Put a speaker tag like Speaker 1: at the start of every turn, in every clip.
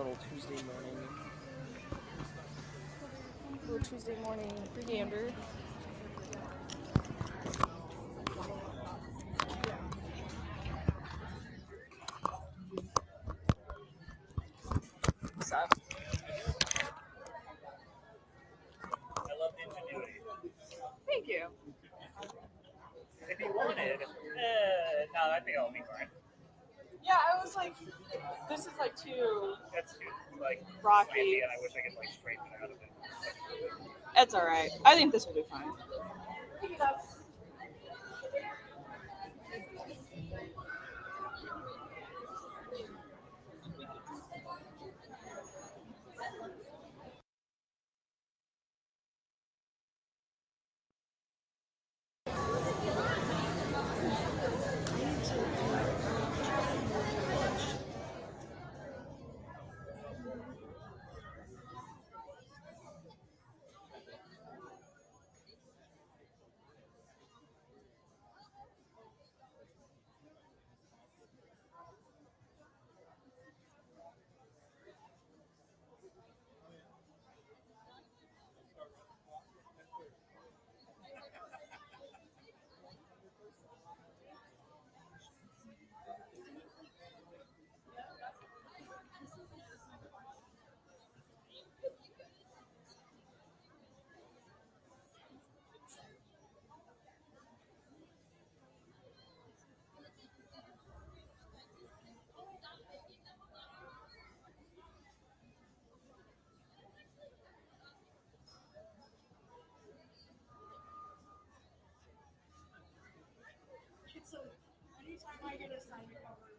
Speaker 1: Little Tuesday morning gander. So.
Speaker 2: I love the ingenuity.
Speaker 1: Thank you.
Speaker 2: If you wanted, no, I think I'll be fine.
Speaker 1: Yeah, I was like, this is like too
Speaker 2: That's too like
Speaker 1: rocky.
Speaker 2: slanty, and I wish I could like straighten it out of it.
Speaker 1: It's all right. I think this will be fine.
Speaker 3: So anytime I get assigned a cover,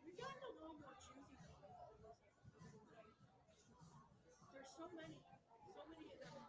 Speaker 3: we've gotten a little more choosy. There's so many of them.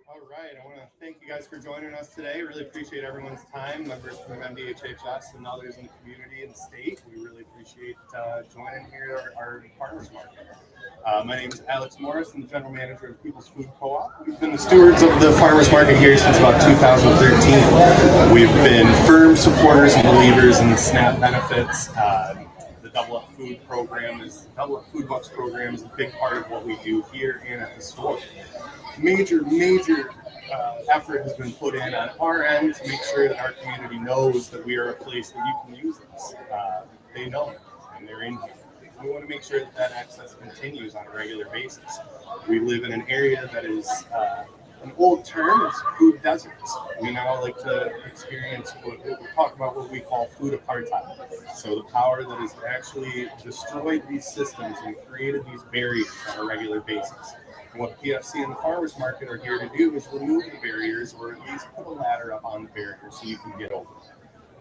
Speaker 4: All right, I want to thank you guys for joining us today. Really appreciate everyone's time, members from MDHHS and others in the community and the state. We really appreciate joining here at our farmers market. My name is Alex Morris. I'm the general manager of People's Food Co-op. We've been the stewards of the farmers market here since about 2013. We've been firm supporters and believers in the SNAP benefits. The Double Up Food program is Double Up Food Bucks program is a big part of what we do here and at the store. Major effort has been put in on our end to make sure that our community knows that we are a place that you can use this. They know it, and they're in here. We want to make sure that that access continues on a regular basis. We live in an area that is an old term, it's food deserts. We now like to experience what we talk about, what we call food apartheid. So the power that has actually destroyed these systems and created these barriers on a regular basis. And what PFC and the farmers market are here to do is remove the barriers, or at least put a ladder up on the barrier so you can get over it.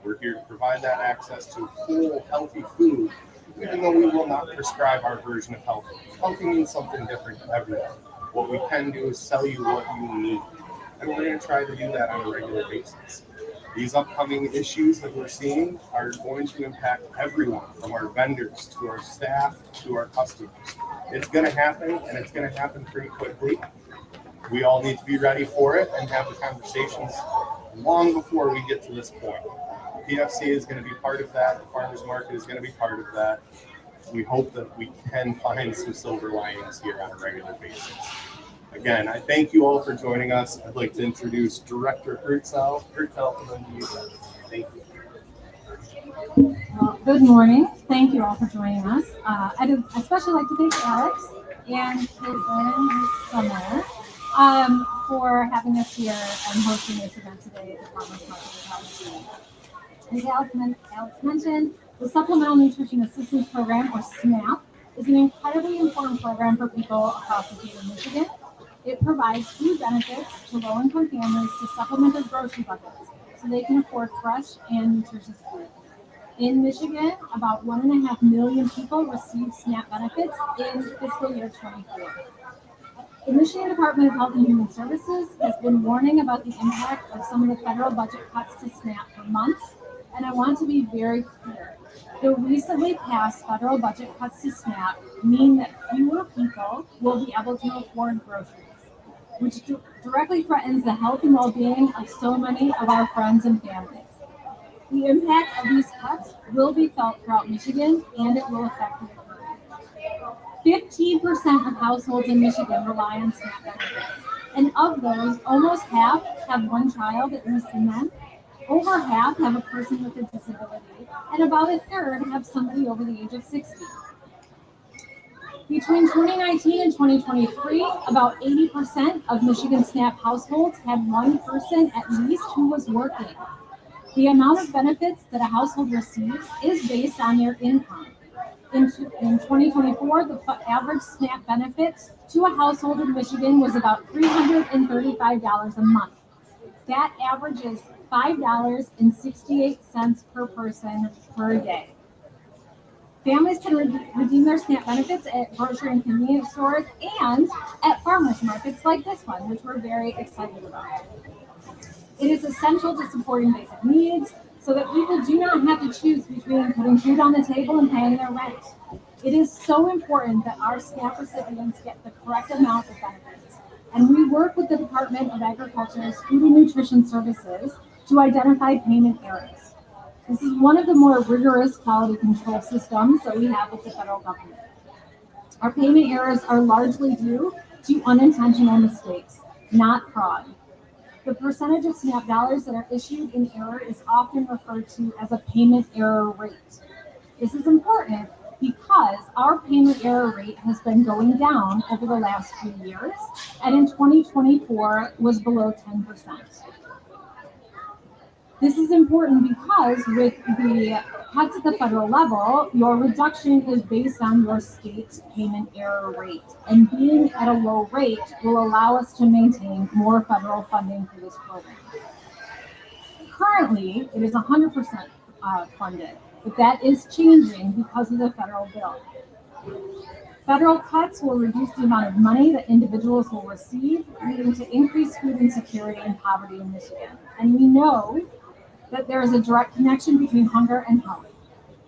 Speaker 4: We're here to provide that access to whole, healthy food, even though we will not prescribe our version of healthy. Healthy means something different to everyone. What we can do is sell you what you need, and we're going to try to do that on a regular basis. These upcoming issues that we're seeing are going to impact everyone, from our vendors to our staff to our customers. It's going to happen, and it's going to happen pretty quickly. We all need to be ready for it and have the conversations long before we get to this point. PFC is going to be part of that. The farmers market is going to be part of that. We hope that we can find some silver linings here on a regular basis. Again, I thank you all for joining us. I'd like to introduce Director Herzel Hertel from the Newsroom. Thank you.
Speaker 5: Well, good morning. Thank you all for joining us. I'd especially like to thank Alex and Corbin somewhere for having us here and hosting this event today at the Farmers Market of Kalamazoo. As Alex mentioned, the Supplemental Nutrition Assistance Program, or SNAP, is an incredibly important program for people across the state of Michigan. It provides food benefits to low-income families to supplement their grocery buckets so they can afford fresh and nutritious food. In Michigan, about 1.5 million people receive SNAP benefits in fiscal year 24. The Michigan Department of Health and Human Services has been warning about the impact of some of the federal budget cuts to SNAP for months, and I want to be very clear. The recently passed federal budget cuts to SNAP mean that fewer people will be able to afford groceries, which directly threatens the health and well-being of so many of our friends and families. The impact of these cuts will be felt throughout Michigan, and it will affect the economy. 15% of households in Michigan rely on SNAP benefits, and of those, almost half have one child, at least in them. Over half have a person with a disability, and about a third have somebody over the age of 60. Between 2019 and 2023, about 80% of Michigan SNAP households had one person at least who was working. The amount of benefits that a household receives is based on their income. In 2024, the average SNAP benefit to a household in Michigan was about $335 a month. That averages $5.68 per person per day. Families can redeem their SNAP benefits at grocery and convenience stores and at farmers markets like this one, which we're very excited about. It is essential to supporting basic needs so that people do not have to choose between putting food on the table and paying their rent. It is so important that our SNAP recipients get the correct amount of benefits. And we work with the Department of Agriculture's Food and Nutrition Services to identify payment errors. This is one of the more rigorous quality control systems that we have with the federal government. Our payment errors are largely due to unintentional mistakes, not fraud. The percentage of SNAP dollars that are issued in error is often referred to as a payment error rate. This is important because our payment error rate has been going down over the last few years, and in 2024 was below 10%. This is important because with the cuts at the federal level, your reduction is based on your state's payment error rate. And being at a low rate will allow us to maintain more federal funding for this program. Currently, it is 100% funded, but that is changing because of the federal bill. Federal cuts will reduce the amount of money that individuals will receive, leading to increased food insecurity and poverty in Michigan. And we know that there is a direct connection between hunger and health.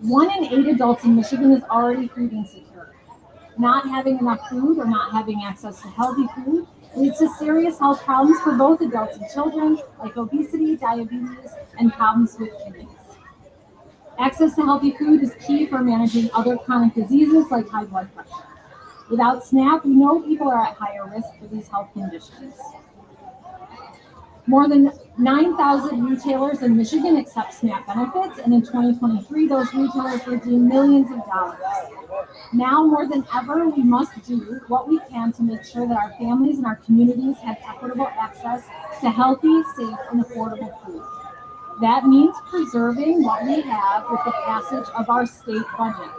Speaker 5: 1 in 8 adults in Michigan is already food insecure. Not having enough food or not having access to healthy food leads to serious health problems for both adults and children, like obesity, diabetes, and problems with kidneys. Access to healthy food is key for managing other chronic diseases like high blood pressure. Without SNAP, we know people are at higher risk for these health conditions. More than 9,000 retailers in Michigan accept SNAP benefits, and in 2023, those retailers redeemed millions of dollars. Now more than ever, we must do what we can to make sure that our families and our communities have equitable access to healthy, safe, and affordable food. That means preserving what we have with the passage of our state budget.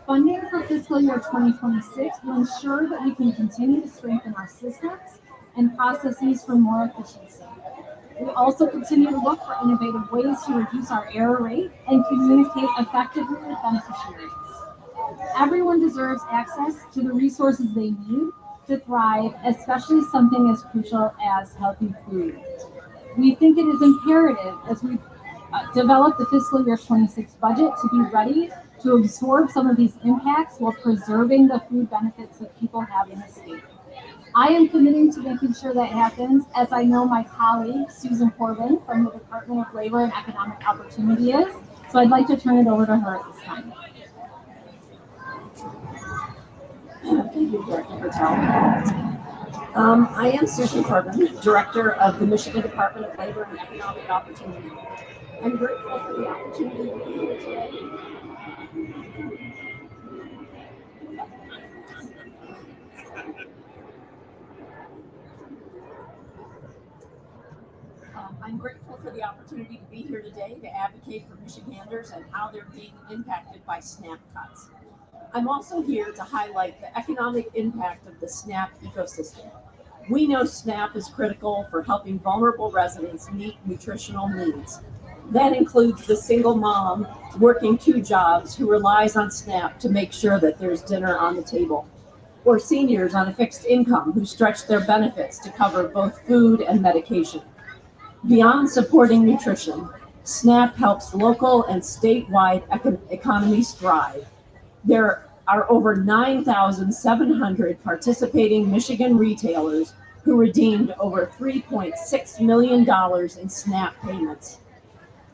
Speaker 5: Funding for fiscal year 2026 will ensure that we can continue to strengthen our systems and processes for more efficiency. We also continue to look for innovative ways to reduce our error rate and communicate effectively with beneficiaries. Everyone deserves access to the resources they need to thrive, especially something as crucial as healthy food. We think it is imperative as we develop the fiscal year 26 budget to be ready to absorb some of these impacts while preserving the food benefits that people have in the state. I am committing to making sure that happens, as I know my colleague, Susan Corbin from the Department of Labor and Economic Opportunity is. So I'd like to turn it over to her at this time.
Speaker 3: Thank you, Director Hertel. I am Susan Corbin, Director of the Michigan Department of Labor and Economic Opportunity. I'm grateful for the opportunity to be here today. I'm grateful for the opportunity to be here today to advocate for Michiganders and how they're being impacted by SNAP cuts. I'm also here to highlight the economic impact of the SNAP ecosystem. We know SNAP is critical for helping vulnerable residents meet nutritional needs. That includes the single mom working 2 jobs who relies on SNAP to make sure that there's dinner on the table, or seniors on a fixed income who stretch their benefits to cover both food and medication. Beyond supporting nutrition, SNAP helps local and statewide economies thrive. There are over 9,700 participating Michigan retailers who redeemed over $3.6 million in SNAP payments.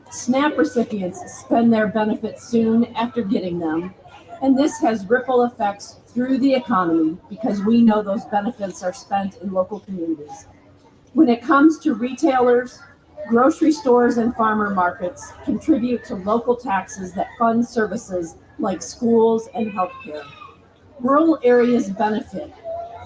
Speaker 3: SNAP recipients spend their benefits soon after getting them, and this has ripple effects through the economy because we know those benefits are spent in local communities. When it comes to retailers, grocery stores and farmer markets contribute to local taxes that fund services like schools and healthcare. Rural areas benefit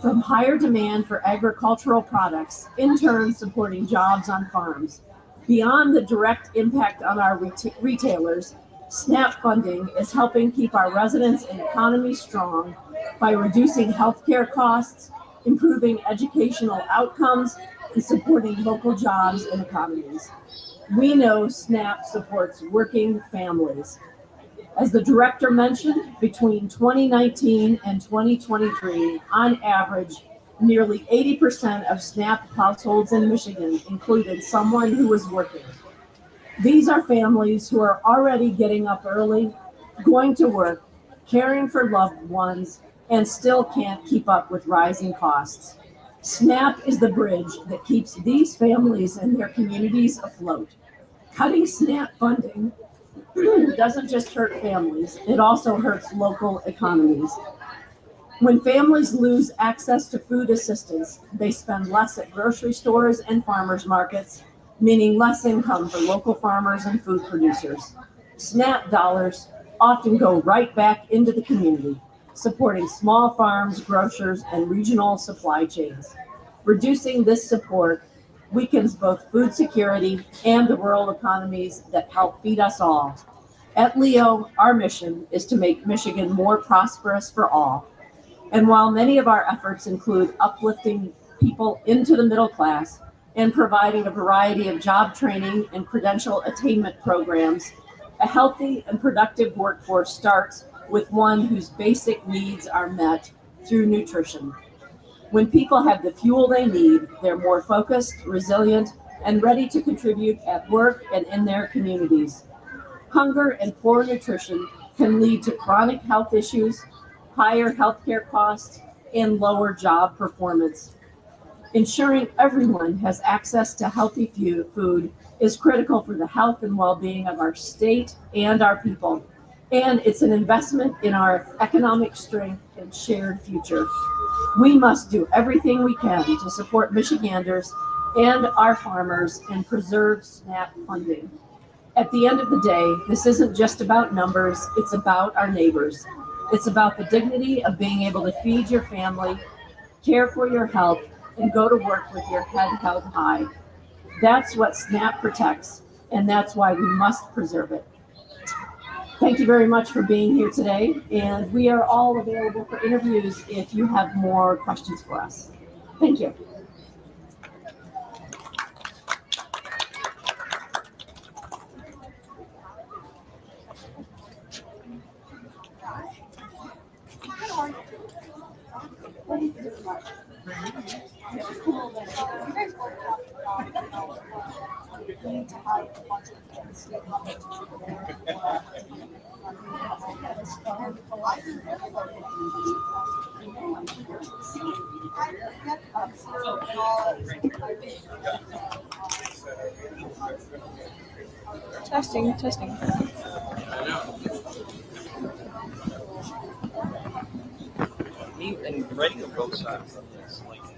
Speaker 3: from higher demand for agricultural products, in turn supporting jobs on farms. Beyond the direct impact on our retailers, SNAP funding is helping keep our residents and economy strong by reducing healthcare costs, improving educational outcomes, and supporting local jobs and economies. We know SNAP supports working families. As the director mentioned, between 2019 and 2023, on average, nearly 80% of SNAP households in Michigan included someone who was working. These are families who are already getting up early, going to work, caring for loved ones, and still can't keep up with rising costs. SNAP is the bridge that keeps these families and their communities afloat. Cutting SNAP funding doesn't just hurt families, it also hurts local economies. When families lose access to food assistance, they spend less at grocery stores and farmers markets, meaning less income for local farmers and food producers. SNAP dollars often go right back into the community, supporting small farms, grocers, and regional supply chains. Reducing this support weakens both food security and the rural economies that help feed us all. At Leo, our mission is to make Michigan more prosperous for all. And while many of our efforts include uplifting people into the middle class and providing a variety of job training and credential attainment programs, a healthy and productive workforce starts with one whose basic needs are met through nutrition. When people have the fuel they need, they're more focused, resilient, and ready to contribute at work and in their communities. Hunger and poor nutrition can lead to chronic health issues, higher healthcare costs, and lower job performance. Ensuring everyone has access to healthy food is critical for the health and well-being of our state and our people. And it's an investment in our economic strength and shared future. We must do everything we can to support Michiganders and our farmers and preserve SNAP funding. At the end of the day, this isn't just about numbers, it's about our neighbors. It's about the dignity of being able to feed your family, care for your health, and go to work with your head held high. That's what SNAP protects, and that's why we must preserve it. Thank you very much for being here today, and we are all available for interviews if you have more questions for us. Thank you.
Speaker 1: Testing.
Speaker 6: And writing on both sides of this, like